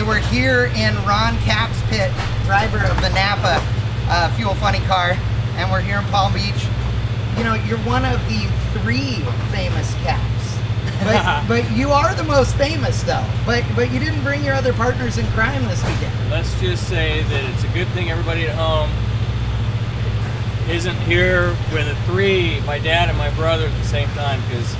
we're here in Ron Cap's pit, driver of the NAPA Fuel Funny car, and we're here in Palm Beach. You know, you're one of the 3 famous Caps, but you are the most famous though. But you didn't bring your other partners in crime this weekend. Let's just say that it's a good thing everybody at home isn't here with the 3, my dad and my brother at the same time, because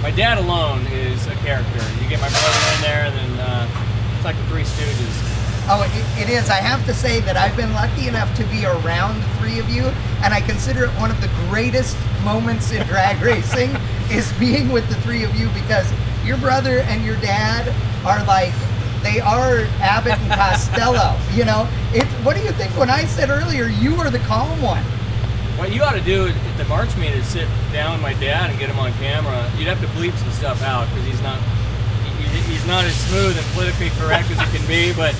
my dad alone is a character. You get my brother in there, and then it's like the 3 Stooges. Oh, it is. I have to say that I've been lucky enough to be around the 3 of you, and I consider it one of the greatest moments in drag racing is being with the 3 of you, because your brother and your dad are like, they are Abbott and Costello. You know, what do you think when I said earlier you were the calm one? What you ought to do at the March meet is sit down with my dad and get him on camera. You'd have to bleep some stuff out because he's not as smooth and politically correct as he can be, but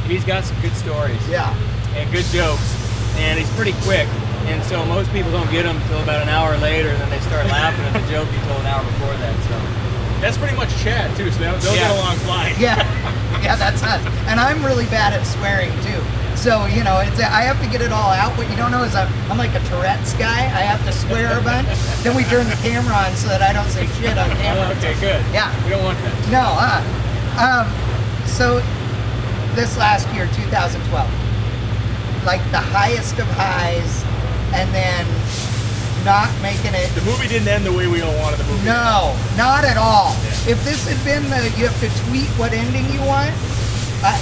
he's got some good stories. Yeah. And good jokes, and he's pretty quick, and so most people don't get him until about an hour later, and then they start laughing at the joke he told an hour before that. So that's pretty much Chad too, so they'll get along fine. Yeah, yeah, that's us. And I'm really bad at swearing too. So, you know, I have to get it all out. What you don't know is I'm like a Tourette's guy. I have to swear a bunch. Then we turn the camera on so that I don't say shit on camera. Okay, good. Yeah. We don't want that. No, so this last year, 2012, like the highest of highs, and then not making it. The movie didn't end the way we all wanted the movie. No, not at all. Yeah. If this had been you have to tweet what ending you want,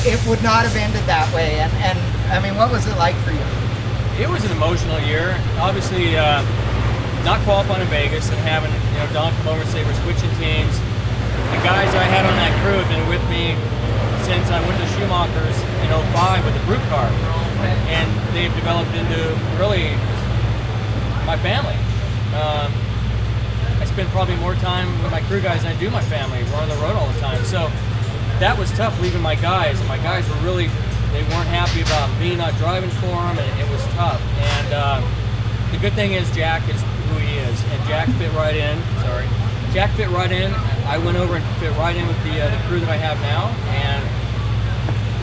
it would not have ended that way. And I mean, what was it like for you? It was an emotional year. Obviously, not qualifying in Vegas and having, you know, Don come over and say we're switching teams. The guys I had on that crew have been with me since I went to Schumacher's in 05 with the Brute car, and they've developed into really my family. I spend probably more time with my crew guys than I do my family. We're on the road all the time, so that was tough leaving my guys. And my guys were really, they weren't happy about me not driving for them, and it was tough. And the good thing is Jack is who he is, and Jack fit right in. Sorry, Jack fit right in. I went over and fit right in with the crew that I have now. And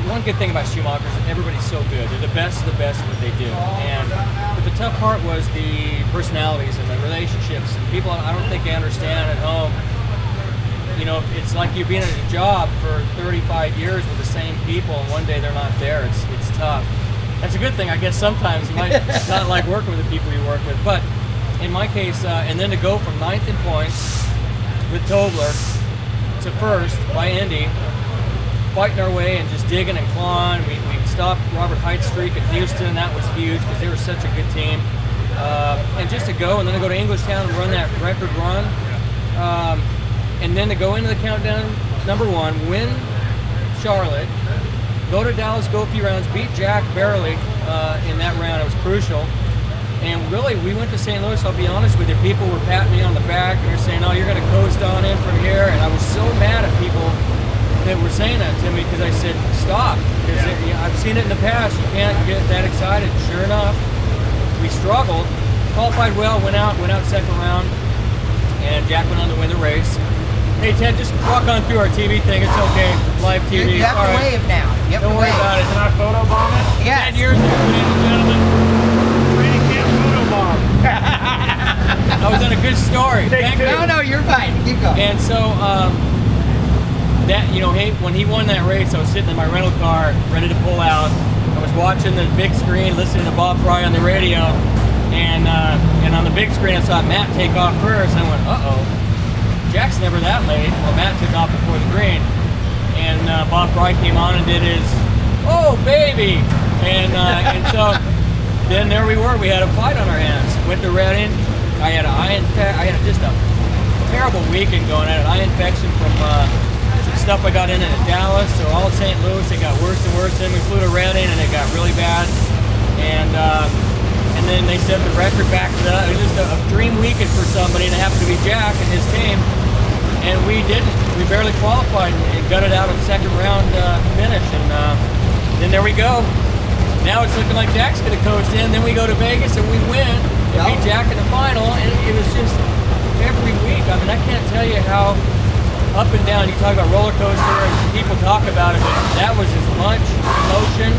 one good thing about Schumacher's is everybody's so good. They're the best of the best at what they do. But the tough part was the personalities and the relationships. And people, I don't think they understand at home. You know, it's like you've been at a job for 35 years with the same people, and one day they're not there. It's tough. That's a good thing, I guess. Sometimes you might not like working with the people you work with, but in my case, and then to go from 9th in points with Tobler to 1st by Indy, fighting our way and just digging and clawing. We stopped Robert Height's streak at Houston. That was huge because they were such a good team. And just to go, and then to go to Englishtown and run that record run. And then to go into the countdown, #1, win Charlotte, go to Dallas, go a few rounds, beat Jack barely in that round. It was crucial. And really, we went to St. Louis, I'll be honest with you, people were patting me on the back, and they're saying, oh, you're going to coast on in from here. And I was so mad at people that were saying that to me, because I said, stop. Because I've seen it in the past, you can't get that excited. Sure enough, we struggled, qualified well, went out second round, and Jack went on to win the race. Hey Ted, just walk on through our TV thing. It's okay, live TV. You have to wave now. Don't worry about it. Can I photobomb it? Yes. 10 years ago, ladies and gentlemen. Training camp photobomb. I was in a good story. No, you're fine. Keep going. And so, that, you know, when he won that race, I was sitting in my rental car, ready to pull out. I was watching the big screen, listening to Bob Fry on the radio, and on the big screen I saw Matt take off first, and I went, uh-oh. Jack's never that late. Well, Matt took off before the green, and Bob Fry came on and did his, oh baby, and so then there we were. We had a fight on our hands. Went to Redding. I had just a terrible weekend going at it. Eye infection from some stuff I got in at Dallas. So all of St. Louis, it got worse and worse. Then we flew to Redding, and it got really bad. And then they set the record back to that. It was just a dream weekend for somebody, and it happened to be Jack and his team. And we didn't. We barely qualified and got it out of the second round finish. And then there we go. Now it's looking like Jack's going to coast in. Then we go to Vegas and we win. And beat Jack in the final. And it was just every week. I mean, I can't tell you how up and down. You talk about roller coaster, and people talk about it, but that was as much emotion,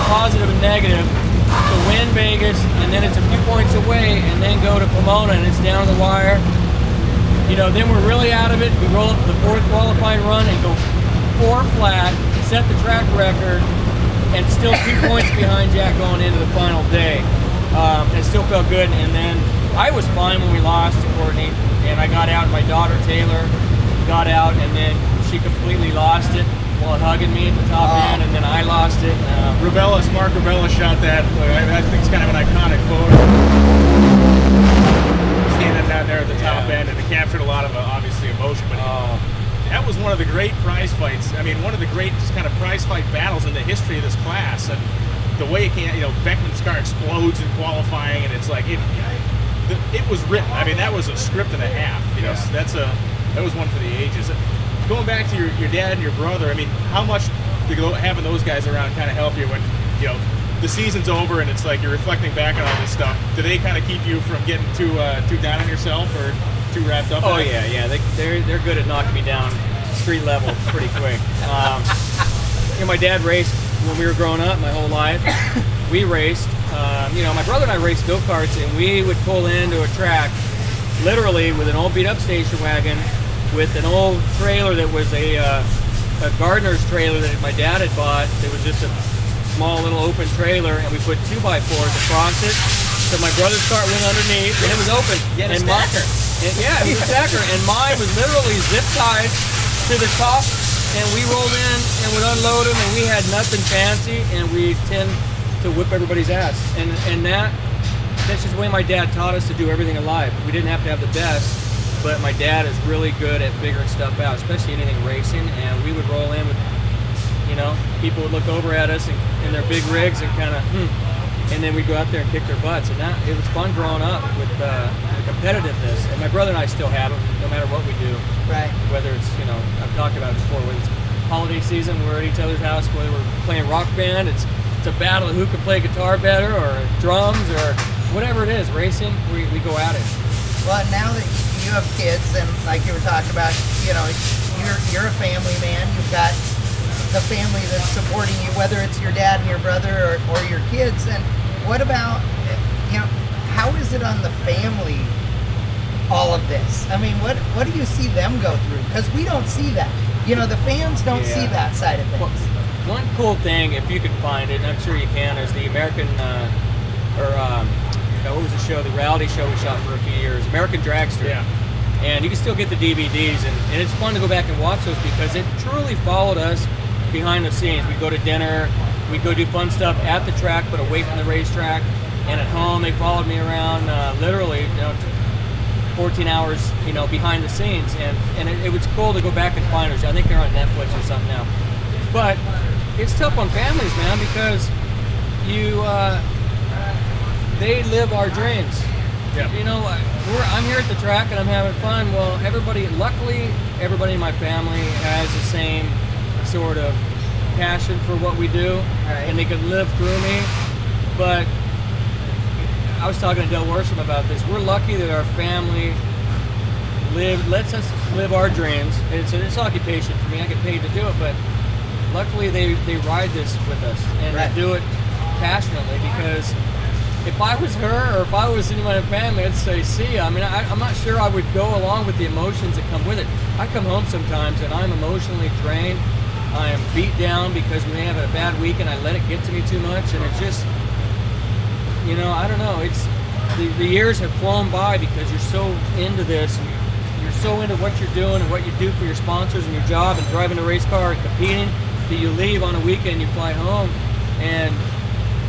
positive and negative, to win Vegas, and then it's a few points away, and then go to Pomona, and it's down to the wire. You know, then we're really out of it. We roll up to the 4th qualifying run and go 4 flat, set the track record, and still 2 points behind Jack going into the final day. It still felt good, and then I was fine when we lost to Courtney, and I got out, and my daughter Taylor got out, and then she completely lost it while hugging me at the top end, and then I lost it. Mark Rubella shot that. I think it's kind of an iconic photo. Standing down there at the top end, and it captured a lot of obviously emotion. But that was one of the great prize fights. I mean, one of the great just kind of prize fight battles in the history of this class. And the way it can, you know, Beckman's car explodes in qualifying, and it's like it was written. I mean, that was a script and a half. You know, so that was one for the ages. Going back to your dad and your brother, I mean, how much did having those guys around kind of help you when, you know, the season's over and it's like you're reflecting back on all this stuff? Do they kind of keep you from getting too down on yourself or too wrapped up? Oh yeah. They're good at knocking me down street level pretty quick. You know, my dad raced when we were growing up, my whole life. We raced. You know, my brother and I raced go-karts, and we would pull into a track literally with an old beat-up station wagon with an old trailer that was a gardener's trailer that my dad had bought. It was just a small little open trailer, and we put 2x4s across it, so my brother's cart went underneath, and it was open. Yeah, and stacker. Yeah, it was a stacker, and mine was literally zip tied to the top, and we rolled in and would unload them, and we had nothing fancy, and we tend to whip everybody's ass, and that's just the way my dad taught us to do everything in life. We didn't have to have the best, but my dad is really good at figuring stuff out, especially anything racing, and we would roll in with, you know, people would look over at us in their big rigs and kind of, and then we'd go out there and kick their butts, and it was fun growing up with the competitiveness, and my brother and I still have it, no matter what we do. Right. Whether it's, you know, I've talked about it before, whether it's holiday season, we're at each other's house, whether we're playing rock band, it's a battle of who can play guitar better, or drums, or whatever it is, racing, we go at it. Well, now that you have kids, and like you were talking about, you know, you're a family man. You've got the family that's supporting you, whether it's your dad and your brother or your kids. And what about, you know, how is it on the family, all of this? I mean, what do you see them go through? Because we don't see that. You know, the fans don't see that side of things. Well, one cool thing, if you can find it, and I'm sure you can, is the American, what was the show? The reality show we shot for a few years, American Dragster. Yeah. And you can still get the DVDs, and it's fun to go back and watch those because it truly followed us behind the scenes. We'd go to dinner, we'd go do fun stuff at the track, but away from the racetrack. And at home, they followed me around, literally, you know, 14 hours, you know, behind the scenes. And it was cool to go back and find those. I think they're on Netflix or something now. But it's tough on families, man, because they live our dreams. Yeah. You know, I'm here at the track and I'm having fun. Well, luckily, everybody in my family has the same sort of passion for what we do, and they can live through me. But I was talking to Del Worsham about this. We're lucky that our family lets us live our dreams. It's occupation for me. I get paid to do it, but luckily they ride this with us, and they do it passionately, because if I was her, or if I was in my family, I'd say, see ya. I mean, I'm not sure I would go along with the emotions that come with it. I come home sometimes and I'm emotionally drained. I am beat down because we may have a bad week and I let it get to me too much, and it's just, you know, I don't know. It's the years have flown by because you're so into this, and you're so into what you're doing and what you do for your sponsors and your job and driving a race car and competing, that you leave on a weekend, you fly home, and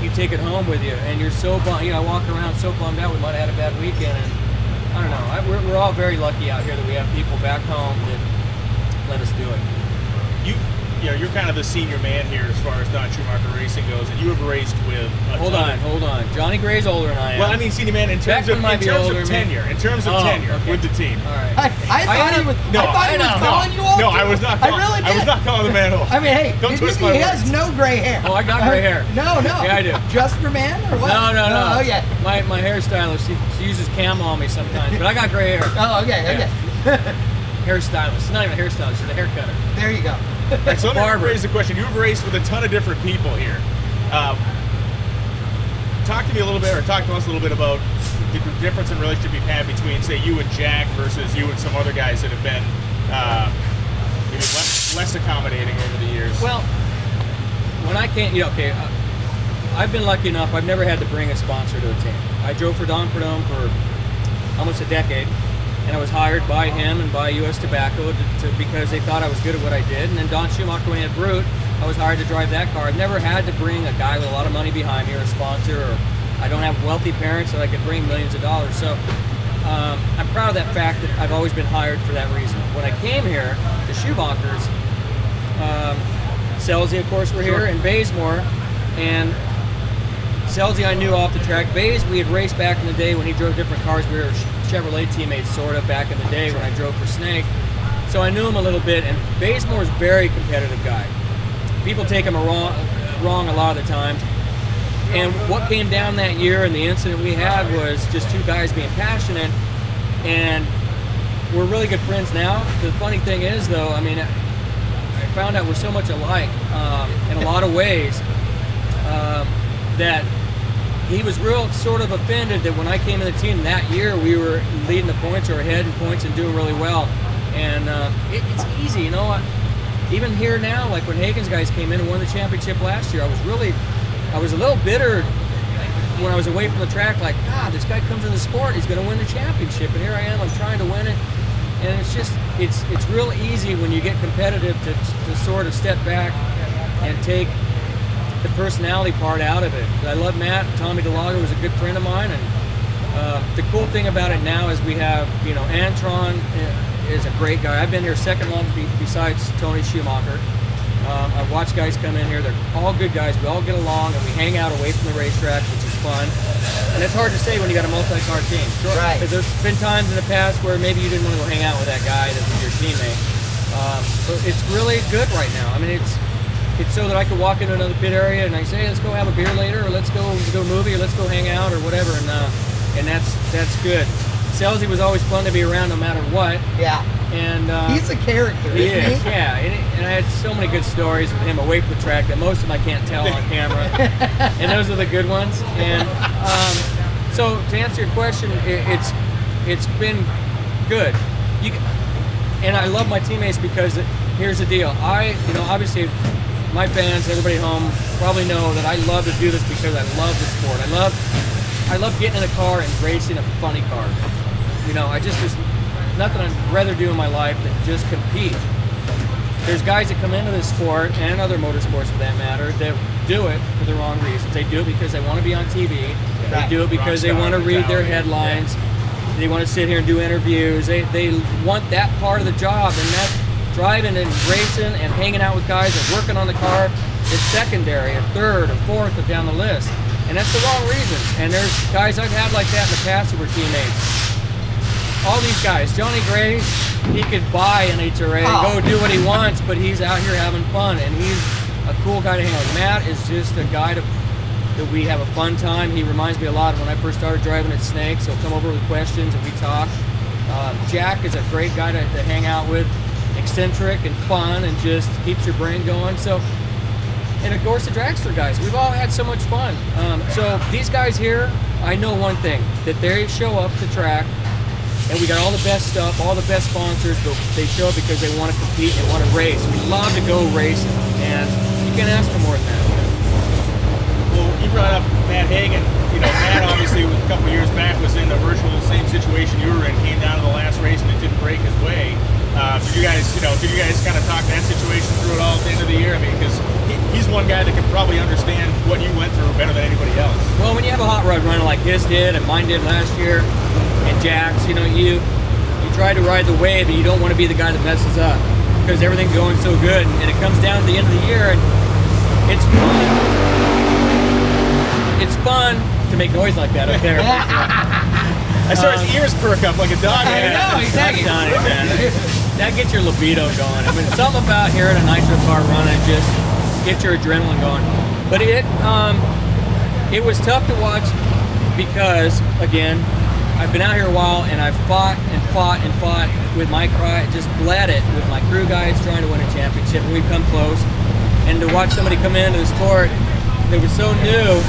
you take it home with you, and you're so bummed. You know, I walk around so bummed out. We might have had a bad weekend, and I don't know. We're all very lucky out here that we have people back home that let us do it. You know, you're kind of the senior man here as far as Don Schumacher Racing goes, and you have raced with Hold on. Johnny Gray's older than I am. Well, I mean senior man in terms of tenure. In terms of tenure with the team. All right. I thought he was calling you old. No, I was not. I really did. I was not calling the man old. I mean, hey, don't twist my words. He has no gray hair. Oh, I got gray hair. No. Yeah, I do. Just for man or what? No. Oh, yeah. My hairstylist, she uses camo on me sometimes, but I got gray hair. Oh, okay. hairstylist. She's not even a hairstylist, she's a hair cutter. There you go. So let me raise the question. You've raced with a ton of different people here. Talk to me a little bit, or talk to us a little bit about the difference in relationship you've had between, say, you and Jack versus you and some other guys that have been maybe less accommodating over the years. Well, when I came, okay, I've been lucky enough, I've never had to bring a sponsor to a team. I drove for Don Prudhomme for almost a decade, and I was hired by him and by U.S. Tobacco because they thought I was good at what I did. And then Don Schumacher, when he had Brute, I was hired to drive that car. I've never had to bring a guy with a lot of money behind me or a sponsor, or I don't have wealthy parents that I could bring millions of dollars. So I'm proud of that fact that I've always been hired for that reason. When I came here, the Schumachers, Selzy, of course, were here, and Bazemore, and Selzy I knew off the track. Baze, we had raced back in the day when he drove different cars. We were Chevrolet teammates, sort of, back in the day when I drove for Snake. So I knew him a little bit, and Bazemore's a very competitive guy. People take him wrong a lot of the times. And what came down that year and the incident we had was just two guys being passionate, and we're really good friends now. The funny thing is, though, I mean, I found out we're so much alike in a lot of ways that he was real sort of offended that when I came in the team that year, we were leading the points or ahead in points and doing really well. And it's easy, you know. Even here now, like when Hagen's guys came in and won the championship last year, I was a little bitter when I was away from the track, like, God, this guy comes in the sport, he's going to win the championship, and here I am, I'm trying to win it. And it's just, it's real easy when you get competitive to sort of step back and take the personality part out of it. I love Matt. Tommy DeLago was a good friend of mine, and the cool thing about it now is we have, you know, Antron is a great guy. I've been here second longest besides Tony Schumacher. I've watched guys come in here. They're all good guys. We all get along, and we hang out away from the racetrack, which is fun. And it's hard to say when you got a multi-car team. Sure. Right. Because there's been times in the past where maybe you didn't want to go hang out with that guy that was your teammate. So it's really good right now. I mean, it's so that I could walk into another pit area and I say, hey, let's go have a beer later, or let's go movie, or let's go hang out, or whatever. And that's good. Selzy was always fun to be around no matter what. Yeah. And he's a character, he isn't is, he? yeah. And I had so many good stories with him away from the track that most of them I can't tell on camera. And those are the good ones. And so to answer your question, it's been good. And I love my teammates because here's the deal. Obviously my fans, everybody at home probably know that I love to do this because I love the sport. I love getting in a car and racing a funny car. You know, there's nothing I'd rather do in my life than just compete. There's guys that come into this sport, and other motorsports for that matter, that do it for the wrong reasons. They do it because they want to be on TV. They do it because they want to read their headlines. Yeah. They want to sit here and do interviews. They want that part of the job, and that driving and racing and hanging out with guys and working on the car is secondary, or third, or fourth, or down the list. And that's the wrong reason. And there's guys I've had like that in the past who were teammates. All these guys, Johnny Gray, he could buy NHRA and go do what he wants, but he's out here having fun, and he's a cool guy to hang out with. Matt is just a guy that we have a fun time. He reminds me a lot of when I first started driving at Snakes. He'll come over with questions and we talk. Jack is a great guy to hang out with, eccentric and fun, and just keeps your brain going. So, and of course the dragster guys, we've all had so much fun. So these guys here, I know one thing, that they show up to track, and we got all the best stuff, all the best sponsors, but they show up because they want to compete and want to race. We love to go racing, and you can't ask for more than that. Well, you brought up Matt Hagen. You know, Matt obviously a couple of years back was in the virtual same situation you were in, came down to the last race and it didn't break his way. Did you guys kind of talk that situation through it all at the end of the year? I mean, because he's one guy that can probably understand what you went through better than anybody else. Well, when you have a hot rod runner like his did and mine did last year, and Jack's, you know, you try to ride the wave, and you don't want to be the guy that messes up because everything's going so good, and it comes down to the end of the year, and it's fun. It's fun to make noise like that up there. I saw his ears perk up like a dog. I know, exactly. That gets your libido going. I mean, something about hearing a nitro car running just gets your adrenaline going. But it was tough to watch because, again, I've been out here a while, and I've fought and fought and fought with my just bled it with my crew guys trying to win a championship, and we've come close. And to watch somebody come into the sport that was so new,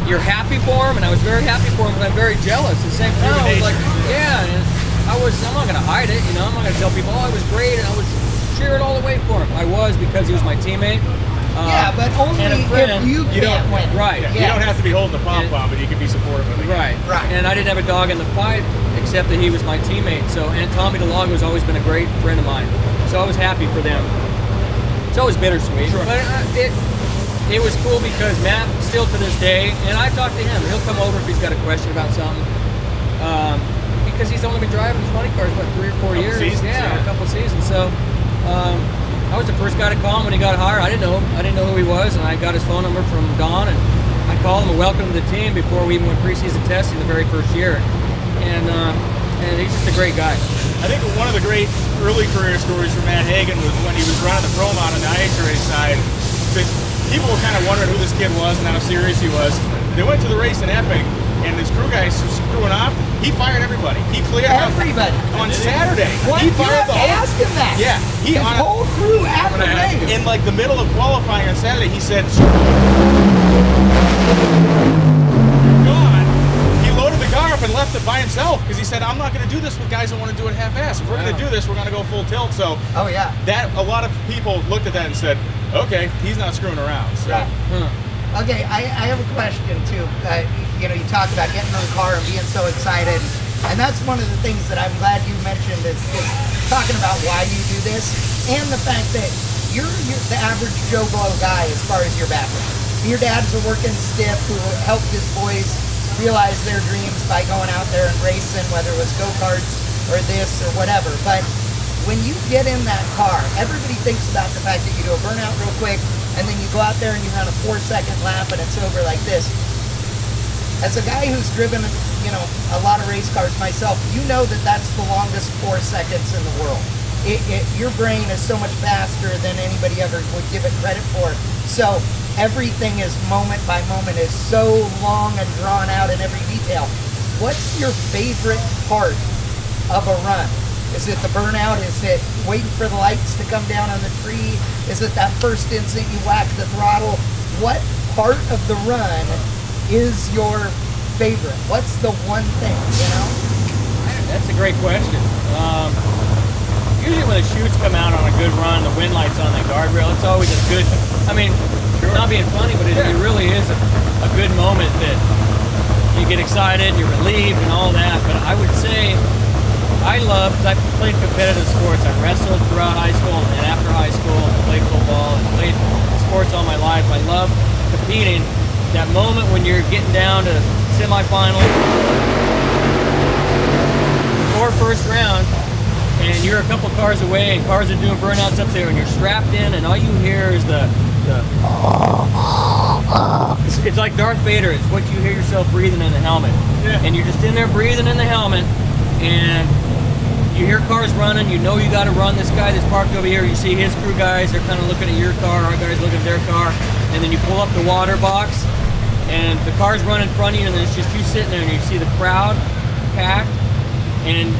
you're happy for him, and I was very happy for him, but I'm very jealous. At the same time, I was like, yeah, and I'm not going to hide it, you know. I'm not going to tell people, oh, I was great, and I was cheering all the way for him. I was, because he was my teammate. Yeah, but only if you can't win. Right. Yeah, you don't have to be holding the pom-pom, but you can be supportive of it. Right. Right. And I didn't have a dog in the fight, except that he was my teammate. So, and Tommy DeLongo has always been a great friend of mine. So I was happy for them. It's always bittersweet. Sure. But it was cool because Matt, still to this day, and I talk to him. He'll come over if he's got a question about something. Because he's only been driving his funny cars, what, 3 or 4 years? Seasons, yeah, a couple seasons. So I was the first guy to call him when he got hired. I didn't know him. I didn't know who he was, and I got his phone number from Don, and I called him and welcomed him to the team before we even went preseason testing the very first year. And he's just a great guy. I think one of the great early career stories for Matt Hagen was when he was running the pro mod on the NHRA side. People were kind of wondering who this kid was and how serious he was. They went to the race in Epic, and his crew guys screwing off. He fired everybody. He cleared everybody on Saturday. What? He You fired have to ask him that. Yeah, his whole crew after the race. in like the middle of qualifying on Saturday. He said, "Gone." He loaded the car up and left it by himself because he said, "I'm not going to do this with guys that want to do it half-assed. If we're going to do this, we're going to go full tilt." So, oh yeah, that a lot of people looked at that and said, "Okay, he's not screwing around." So. Yeah. Okay, I have a question too. You know, you talk about getting in the car and being so excited, and that's one of the things that I'm glad you mentioned is talking about why you do this, and the fact that you're the average Joe Blow guy as far as your background. Your dad's a working stiff who helped his boys realize their dreams by going out there and racing, whether it was go-karts or this or whatever. But when you get in that car, everybody thinks about the fact that you do a burnout real quick, and then you go out there and you run a 4-second lap and it's over like this. As a guy who's driven, you know, a lot of race cars myself, you know that that's the longest 4 seconds in the world. Your brain is so much faster than anybody ever would give it credit for. So everything is moment by moment, is so long and drawn out in every detail. What's your favorite part of a run? Is it the burnout? Is it waiting for the lights to come down on the tree? Is it that first instant you whack the throttle? What part of the run is your favorite? What's the one thing, you know? That's a great question. Usually when the chutes come out on a good run, the wind light's on the guardrail, it's always a good, I mean, not being funny, but it really is a good moment that you get excited, you're relieved and all that. But I would say, I love, because I played competitive sports. I wrestled throughout high school and after high school, and played football and played sports all my life. I love competing. That moment when you're getting down to semifinals or first round, and you're a couple cars away, and cars are doing burnouts up there, and you're strapped in, and all you hear is it's like Darth Vader. It's what you hear yourself breathing in the helmet. Yeah. And you're just in there breathing in the helmet, and you hear cars running, you know you got to run. This guy that's parked over here, you see his crew guys, they're kind of looking at your car, our guys looking at their car, and then you pull up the water box, and the car's running in front of you, and then it's just you sitting there, and you see the crowd packed, and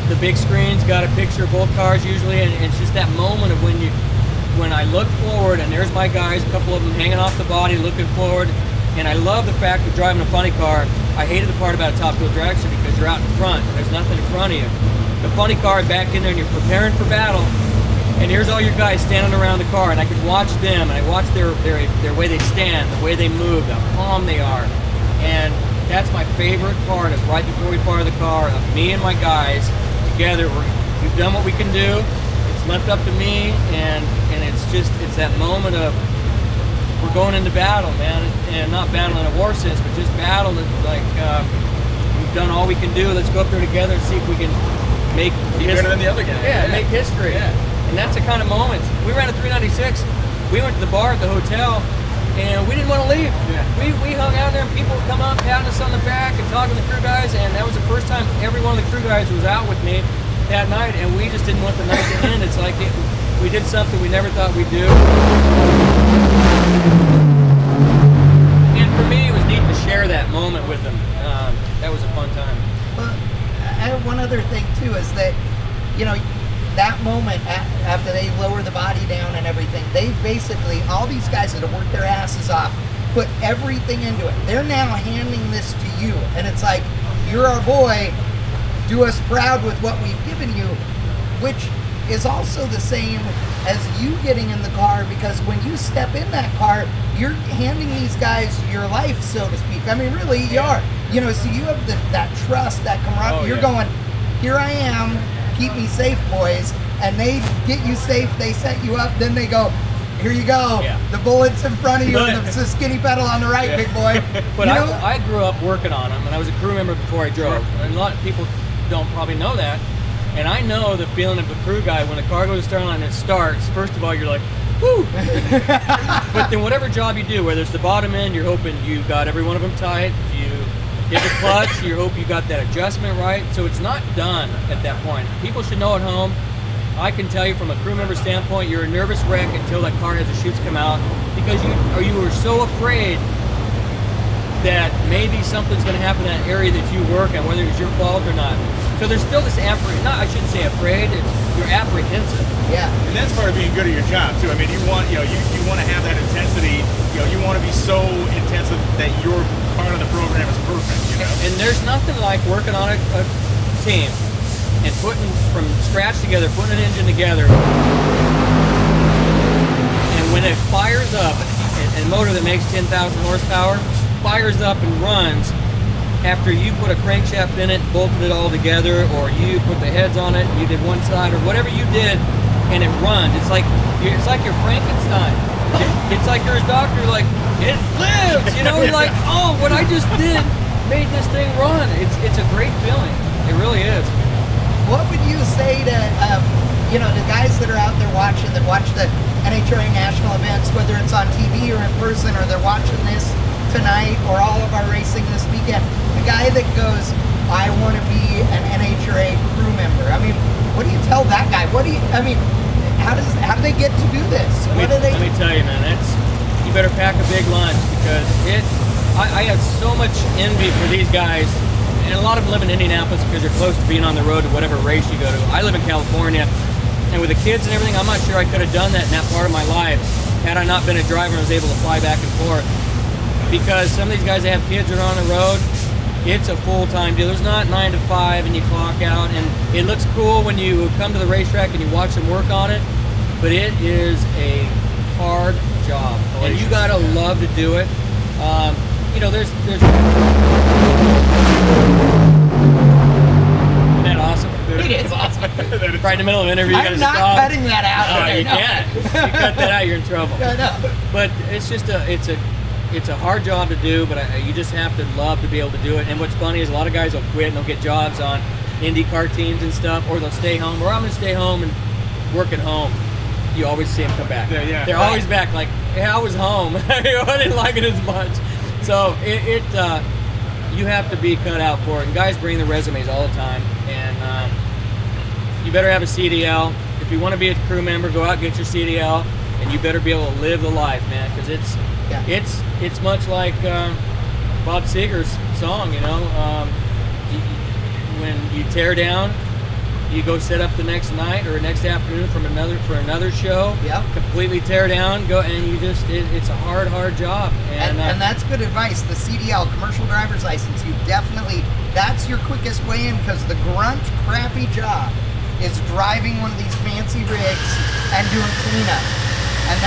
the big screen's got a picture of both cars usually, and it's just that moment of when I look forward, and there's my guys, a couple of them hanging off the body, looking forward, and I love the fact of driving a funny car. I hated the part about a top-fuel drag strip because you're out in front, there's nothing in front of you. The funny car back in there, and you're preparing for battle, and here's all your guys standing around the car, and I could watch them, and I watch their way they stand, the way they move, how calm they are, and that's my favorite part of right before we fire the car, of me and my guys together. We've done what we can do. It's left up to me, and it's that moment of we're going into battle, man, and not battle in a war sense, but just battle. Like we've done all we can do. Let's go up there together and see if we can make better than the other guy. Yeah, make history. Yeah. And that's the kind of moments. We ran a 396. We went to the bar at the hotel, and we didn't want to leave. Yeah. We hung out there, and people would come up, patting us on the back, and talking to the crew guys. And that was the first time every one of the crew guys was out with me that night, and we just didn't want the night to end. It's like we did something we never thought we'd do. And for me, it was neat to share that moment with them. that was a fun time. Well, I have one other thing too, is that, you know, that moment after they lower the body down and everything, they basically, all these guys that have worked their asses off, put everything into it. They're now handing this to you, and it's like, you're our boy, do us proud with what we've given you, which is also the same as you getting in the car, because when you step in that car, you're handing these guys your life, so to speak. I mean, really, you are. You know, so you have that trust, that camaraderie. You're going, here I am, keep me safe, boys. And they get you safe, they set you up, then they go, here you go. The bullet's in front of you, and the skinny pedal on the right, big boy. But I grew up working on them, and I was a crew member before I drove. And a lot of people don't probably know that. And I know the feeling of a crew guy when the car goes to start line and it starts. First of all, you're like, whoo! But then whatever job you do, whether it's the bottom end, you're hoping you got every one of them tight. You hit the clutch, you hope you got that adjustment right. So it's not done at that point. People should know at home. I can tell you from a crew member standpoint, you're a nervous wreck until that car has the chutes come out, because you were so afraid that maybe something's going to happen in that area that you work in, whether it's your fault or not. So there's still this I shouldn't say afraid, you're apprehensive. Yeah. And that's part of being good at your job too. I mean, you want to have that intensity. You want to be so intensive that your part of the program is perfect. You know? And there's nothing like working on a team and putting from scratch together, putting an engine together, and when it fires up, a motor that makes 10,000 horsepower fires up and runs after you put a crankshaft in it, bolted it all together, or you put the heads on it, you did one side, or whatever you did, and it runs. It's like you're Frankenstein. It's like you're a doctor, like, it lives, you know? You're like, oh, what I just did made this thing run. It's a great feeling. It really is. What would you say to, the guys that are out there watching, that watch the NHRA national events, whether it's on TV or in person, or they're watching this tonight or all of our racing this weekend, the guy that goes, I want to be an NHRA crew member. I mean, what do you tell that guy? How do they get to do this? Let me tell you, man, you better pack a big lunch, because I have so much envy for these guys, and a lot of them live in Indianapolis because they're close to being on the road to whatever race you go to. I live in California, and with the kids and everything, I'm not sure I could have done that in that part of my life had I not been a driver and was able to fly back and forth. Because some of these guys that have kids that are on the road, it's a full-time deal. There's not 9 to 5 and you clock out, and it looks cool when you come to the racetrack and you watch them work on it, but it is a hard job, and you gotta love to do it. There's Isn't that awesome? It is awesome. Right in the middle of an interview, you gotta stop. I'm not cutting that out. Oh, you can't. You cut that out, you're in trouble. No. But it's just it's a hard job to do, but you just have to love to be able to do it. And what's funny is a lot of guys will quit and they'll get jobs on IndyCar teams and stuff, or they'll stay home, or I'm going to stay home and work at home. You always see them come back. They're always back, like, hey, I was home. I didn't like it as much. So you have to be cut out for it. And guys bring the resumes all the time. And you better have a CDL. If you want to be a crew member, go out and get your CDL. And you better be able to live the life, man, because it's much like Bob Seger's song, when you tear down, you go set up the next night or next afternoon for another show. Completely tear down, go, and it's a hard job. And that's good advice. The CDL, commercial driver's license, that's your quickest way in, because the grunt, crappy job is driving one of these fancy rigs and doing cleanup. And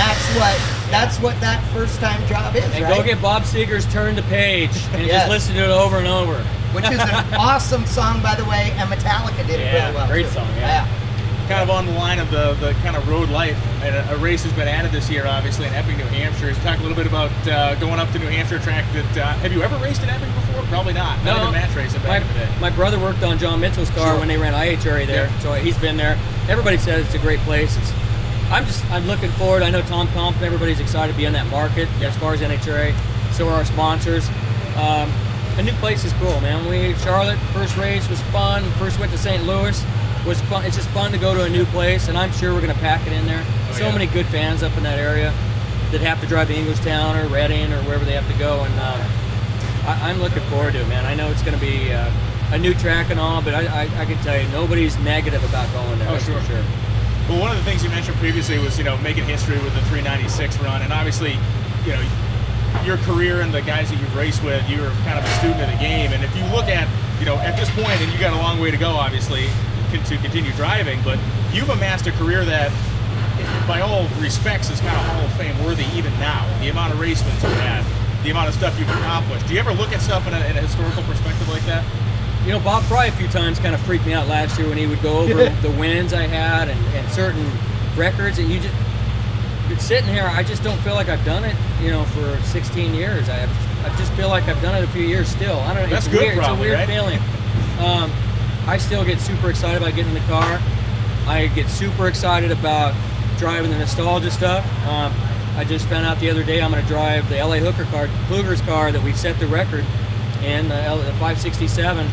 that's what that first time job is, and right? Go get Bob Seger's Turn the Page and just listen to it over and over. Which is an awesome song, by the way, and Metallica did it really well. Great song, Kind of on the line of the kind of road life, and a race has been added this year, obviously, in Epping, New Hampshire. Talk a little bit about going up to New Hampshire track. Have you ever raced in Epping before? Probably not. Not even match racing back in the day. My brother worked on John Mitchell's car when they ran IHRA there, so he's been there. Everybody says it's a great place. I'm looking forward. I know Tom Compton, everybody's excited to be in that market as far as NHRA. So are our sponsors. A new place is cool, man. Charlotte, first race was fun. First went to St. Louis, was fun. It's just fun to go to a new place, and I'm sure we're going to pack it in there. Many good fans up in that area that have to drive to Englishtown or Reading or wherever they have to go. And I'm looking forward to it, man. I know it's going to be a new track and all, but I can tell you, nobody's negative about going there. Oh, that's sure. for sure. Well, one of the things you mentioned previously was, making history with the 396 run, and obviously, your career and the guys that you've raced with, you're kind of a student of the game. And if you look at, at this point, and you got a long way to go, obviously, to continue driving, but you've amassed a career that, by all respects, is kind of Hall of Fame worthy even now. The amount of race wins you've had, the amount of stuff you've accomplished. Do you ever look at stuff in a historical perspective like that? Bob Fry a few times kind of freaked me out last year when he would go over the wins I had and certain records, and you're sitting here, I just don't feel like I've done it, for 16 years. I just feel like I've done it a few years still. I don't know. That's it's good, weird. probably, it's a weird right? feeling. I still get super excited about getting in the car. I get super excited about driving the nostalgia stuff. I just found out the other day I'm going to drive the LA Hooker car, Kluger's car that we set the record in, the 567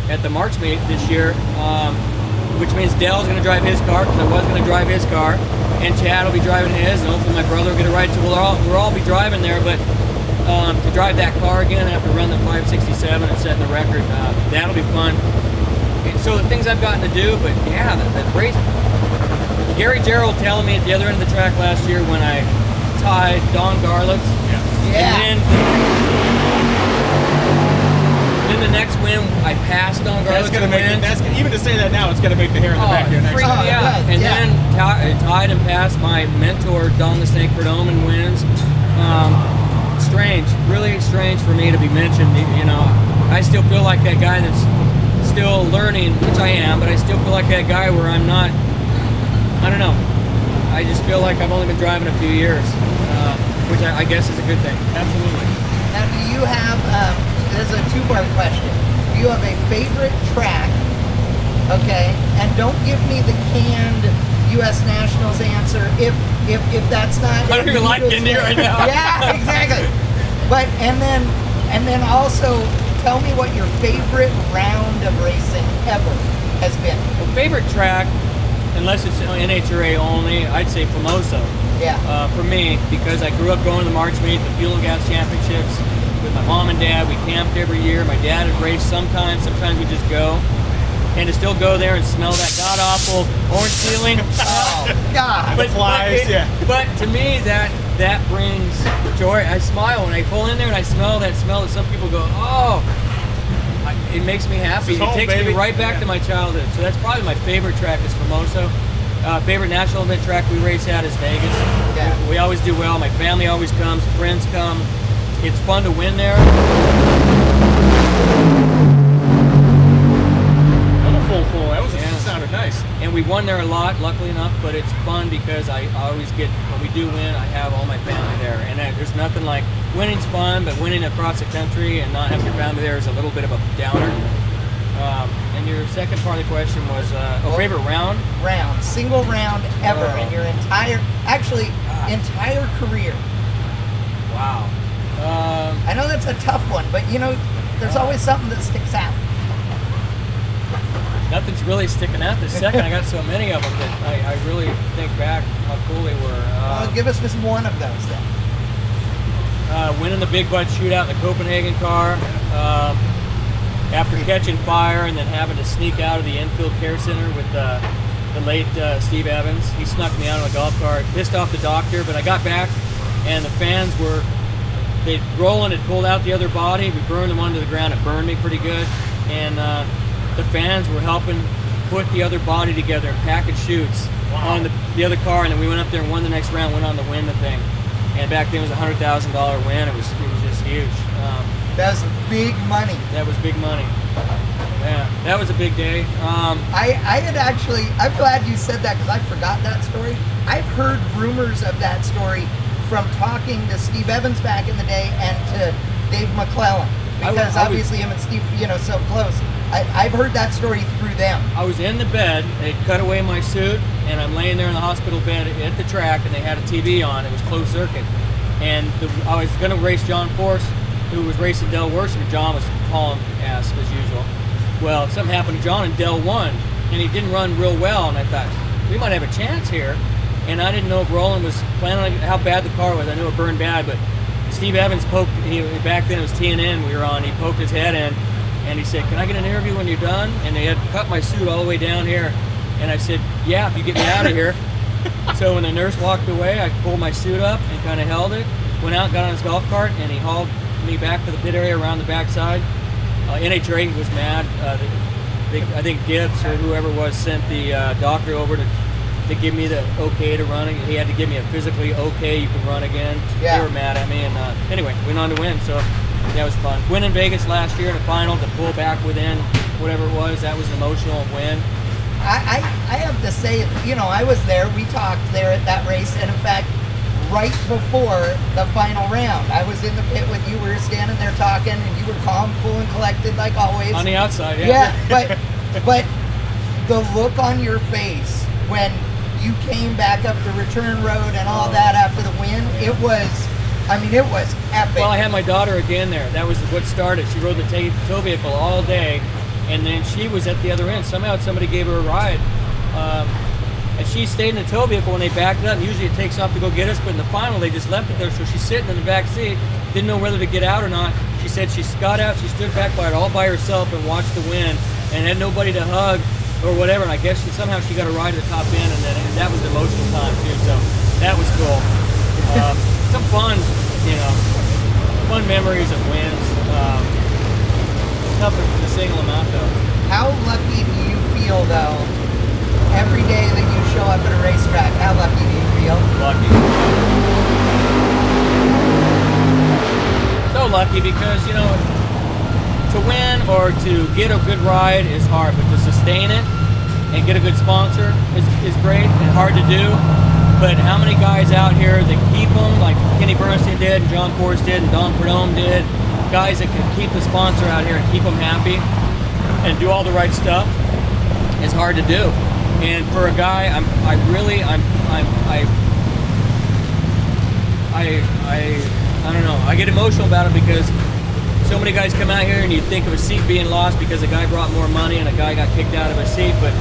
at the March meet this year, which means Dell's going to drive his car because I was going to drive his car, and Chad will be driving his, and hopefully my brother will get a ride, so we'll all be driving there. But to drive that car again after running the 567 and setting the record, that'll be fun. And so the things I've gotten to do, but yeah, the race. Gary Gerald telling me at the other end of the track last year when I tied Don Garlitz. And then the next win, I passed Don Garlitz. Even to say that now, it's going to make the hair on the back of your neck. And then tied and passed my mentor, Don the Snake Prudhomme, in wins. Strange, really strange for me to be mentioned. I still feel like that guy that's still learning, which I am, but I still feel like that guy where I'm not, I don't know. I just feel like I've only been driving a few years, which I guess is a good thing. Absolutely. Now, do you have, this is a two-part question. Do you have a favorite track? Okay, and don't give me the canned U.S. Nationals answer if that's not. I don't even like Indy right now. Yeah, exactly. But and then also tell me what your favorite round of racing ever has been. Well, favorite track, unless it's NHRA only, I'd say Famoso. Yeah. For me, because I grew up going to the March meet, the Fuel and Gas Championships with my mom and dad. We camped every year. My dad had raced sometimes we just go. And to still go there and smell that god-awful orange ceiling. Oh, God. But flies, But to me, that brings joy. I smile when I pull in there and I smell that smell that some people go, oh, it makes me happy. It takes me right back to my childhood. So that's probably my favorite track is Famoso. Favorite national event track we race at is Vegas. Yeah. We always do well. My family always comes. Friends come. It's fun to win there. Full. That sounded nice. And we won there a lot, luckily enough, but it's fun because I always get, when we do win, I have all my family there. And there's nothing like, winning's fun, but winning across the country and not having your family there is a little bit of a downer. And your second part of the question was, favorite round? Round, single round ever in your entire career. Wow. I know that's a tough one, but there's always something that sticks out. Nothing's really sticking out this second. I got so many of them that I really think back how cool they were. Well, give us just one of those then. Winning the Big Bud Shootout in the Copenhagen car, after catching fire and then having to sneak out of the infield care center with the late Steve Evans. He snuck me out on a golf cart, pissed off the doctor, but I got back and the fans were, Roland had pulled out the other body. We burned them onto the ground. It burned me pretty good. And the fans were helping put the other body together and package chutes on the other car, and then we went up there and won the next round, went on to win the thing. And back then it was a $100,000 win. It was just huge. That was big money. That was big money. Yeah, that was a big day. I'm glad you said that because I forgot that story. I've heard rumors of that story from talking to Steve Evans back in the day and to Dave McClellan, because obviously him and Steve, so close. I've heard that story through them. I was in the bed, they cut away my suit, and I'm laying there in the hospital bed at the track, and they had a TV on. It was closed circuit. And I was going to race John Force, who was racing Dell Worship, and John was hauling ass as usual. Well, something happened to John, and Dell won, and he didn't run real well, and I thought, we might have a chance here. And I didn't know if Roland was planning on how bad the car was. I knew it burned bad, but Steve Evans poked, back then it was TNN we were on, he poked his head in, and he said, "Can I get an interview when you're done?" And they had cut my suit all the way down here, and I said, "Yeah, if you get me out of here." So when the nurse walked away, I pulled my suit up and kind of held it, went out, got on his golf cart, and he hauled me back to the pit area around the backside. NHRA was mad. I think Gibbs or whoever was sent the doctor over to give me the okay to run. He had to give me a physically okay, you can run again. Yeah. They were mad at me, and anyway, went on to win. So that was fun. Win in Vegas last year in the final to pull back within whatever it was. That was an emotional win. I have to say, you know, I was there. We talked there at that race, and in fact, right before the final round, I was in the pit with you. We were standing there talking, and you were calm, cool, and collected like always. On the outside, yeah. Yeah, but the look on your face when you came back up the return road and all that after the win, it was, I mean, it was epic. Well, I had my daughter again there. That was what started. She rode the tow vehicle all day, and then she was at the other end. Somehow somebody gave her a ride, and she stayed in the tow vehicle when they backed up. Usually it takes off to go get us, but in the final they just left it there, so she's sitting in the back seat, didn't know whether to get out or not. She said she got out, she stood back by it all by herself and watched the win, and had nobody to hug or whatever, and I guess somehow she got a ride to the top end, and that was an emotional time too, so that was cool. Some fun, you know, fun memories of wins. It's tough to single them out though. How lucky do you feel though, every day that you show up at a racetrack? How lucky do you feel? Lucky. So lucky because, you know, to win or to get a good ride is hard, but to sustain it and get a good sponsor is great and hard to do. But how many guys out here that keep them, like Kenny Bernstein did, and John Kors did, and Don Prudhomme did, guys that can keep the sponsor out here and keep them happy and do all the right stuff is hard to do. And for a guy, I don't know, I get emotional about it because so many guys come out here and you think of a seat being lost because a guy brought more money and a guy got kicked out of a seat, but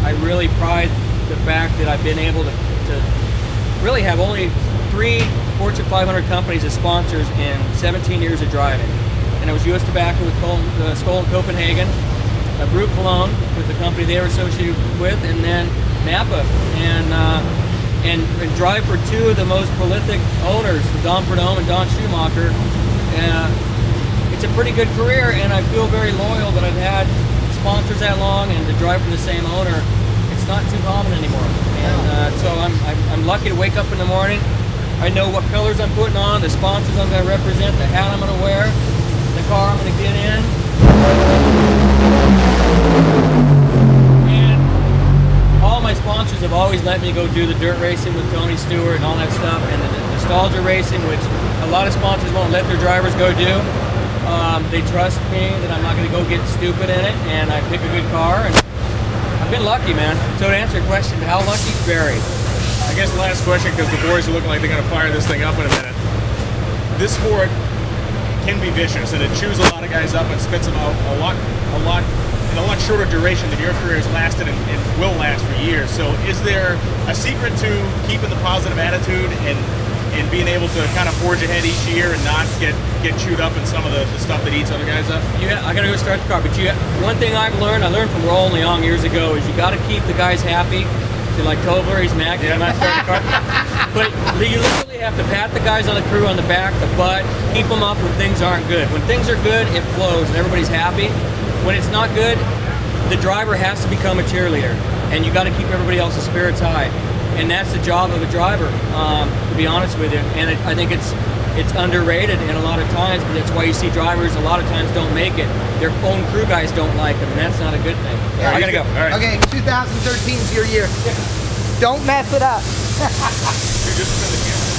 I really pride the fact that I've been able to really have only 3 Fortune 500 companies as sponsors in 17 years of driving. And it was U.S. Tobacco with Skoal in Copenhagen, Brute Cologne with the company they were associated with, and then NAPA. And drive for 2 of the most prolific owners, Don Prudhomme and Don Schumacher. It's a pretty good career, and I feel very loyal that I've had sponsors that long, and to drive for the same owner, it's not too common anymore. And so I'm lucky to wake up in the morning. I know what colors I'm putting on, the sponsors I'm going to represent, the hat I'm going to wear, the car I'm going to get in. And all my sponsors have always let me go do the dirt racing with Tony Stewart and all that stuff, and the nostalgia racing, which a lot of sponsors won't let their drivers go do. They trust me that I'm not going to go get stupid in it, and I pick a good car, and I've been lucky, man. So to answer your question, how lucky? Very. I guess the last question, because the boys are looking like they're going to fire this thing up in a minute. This sport can be vicious, and it chews a lot of guys up and spits them out in a lot shorter duration than your career has lasted and will last for years. So is there a secret to keeping the positive attitude and being able to kind of forge ahead each year and not get chewed up in some of the stuff that eats other guys up? I got to go start the car, but one thing I learned from Roland Leong years ago is you got to keep the guys happy. So like Tobler, he's mad because I'm not starting the car. But you literally have to pat the guys on the crew on the back, the butt, keep them up when things aren't good. When things are good, it flows and everybody's happy. When it's not good, the driver has to become a cheerleader, and you got to keep everybody else's spirits high. And that's the job of a driver, to be honest with you. And I think it's underrated in a lot of times, but that's why you see drivers a lot of times don't make it. Their own crew guys don't like them, and that's not a good thing. Yeah, I gotta go. All right. Okay, 2013 is your year. Don't mess it up. You're just